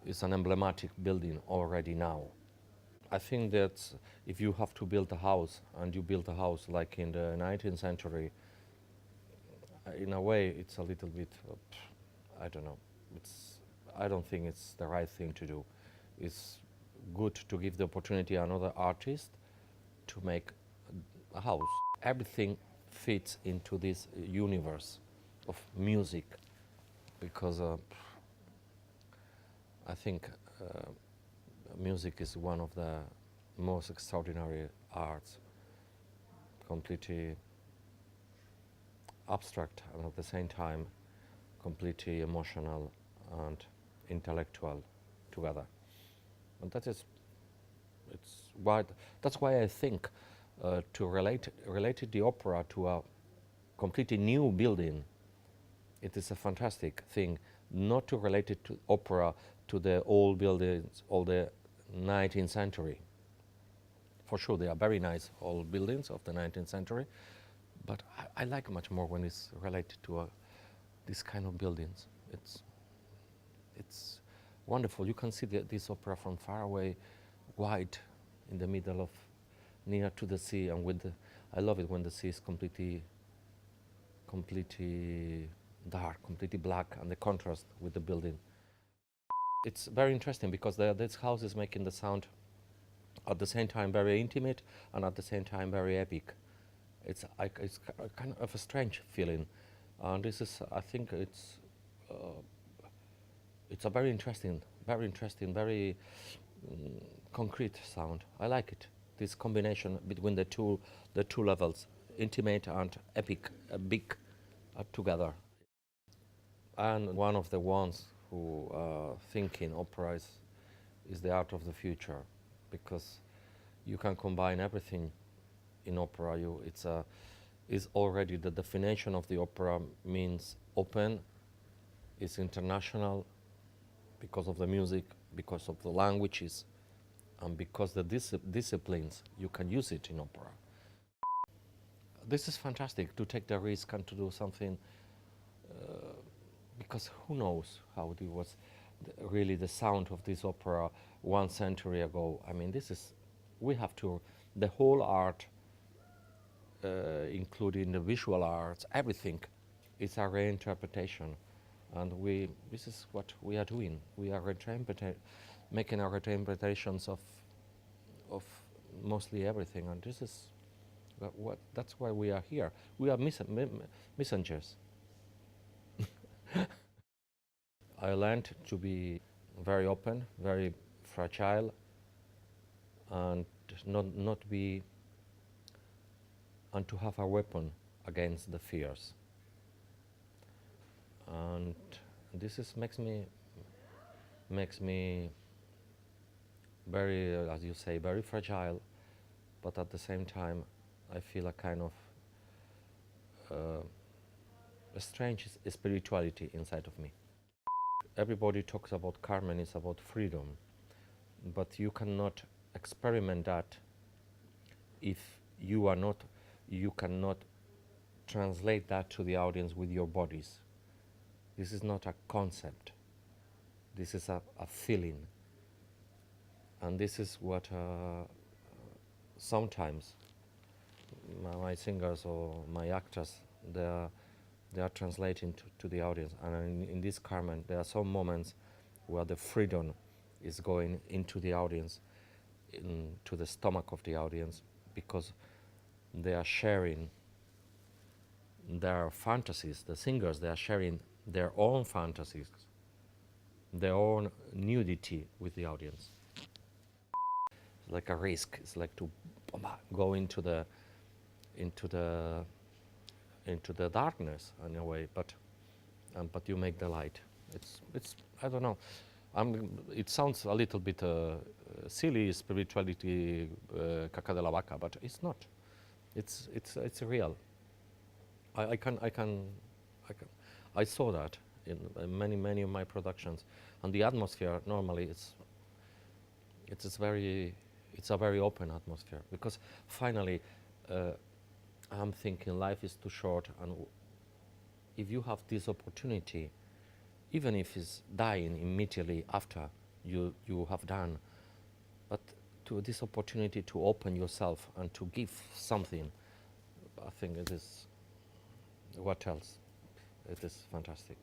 is an emblematic building already now. I think that if you have to build a house, and you build a house like in the 19th century, in a way it's a little bit, I don't know, I don't think it's the right thing to do. It's good to give the opportunity to another artist to make a house. Everything fits into this universe of music, because I think music is one of the most extraordinary arts, completely abstract and at the same time completely emotional and intellectual together. And that's why I think to relate the opera to a completely new building, it is a fantastic thing not to relate it to opera to the old buildings, all the 19th century. For sure, they are very nice old buildings of the 19th century, but I like much more when it's related to this kind of buildings. It's wonderful. You can see this opera from far away, white, in the middle of, near to the sea, and I love it when the sea is completely dark, completely black, and the contrast with the building. It's very interesting because this house is making the sound at the same time very intimate and at the same time very epic. It's kind of a strange feeling, and this is, I think, it's a very interesting, very concrete sound. I like it. This combination between the two levels, intimate and epic, big, together. And one of the ones who thinking opera is the art of the future, because you can combine everything in opera. Is already the definition of the opera means open, is international, because of the music, because of the languages, and because the disciplines you can use it in opera. This is fantastic to take the risk and to do something, because who knows how it was really the sound of this opera 1 century ago. I mean, we have to, the whole art, including the visual arts, everything is a reinterpretation. And this is what we are doing. We are making our reinterpretations of mostly everything, and this is that's why we are here. We are messengers. I learned to be very open, very fragile, and not be, and to have a weapon against the fears. And this makes me very, as you say, very fragile, but at the same time I feel a kind of a strange spirituality inside of me. Everybody talks about Carmen is about freedom, but you cannot experiment that if you cannot translate that to the audience with your bodies. This is not a concept. This is a feeling. And this is what sometimes my singers or my actors, they are translating to the audience. And in this Carmen, there are some moments where the freedom is going into the audience, into the stomach of the audience, because they are sharing their fantasies. The singers, they are sharing their own fantasies, their own nudity with the audience. It's like a risk. It's like to go into the darkness in a way, but you make the light. It's I don't know. It sounds a little bit silly, spirituality, caca de la vaca, but it's not. It's real. I saw that in many of my productions, and the atmosphere normally it's a very open atmosphere, because finally I'm thinking life is too short, and if you have this opportunity, even if it's dying immediately after, you have done, but to this opportunity to open yourself and to give something, I think it is, what else? It is fantastic.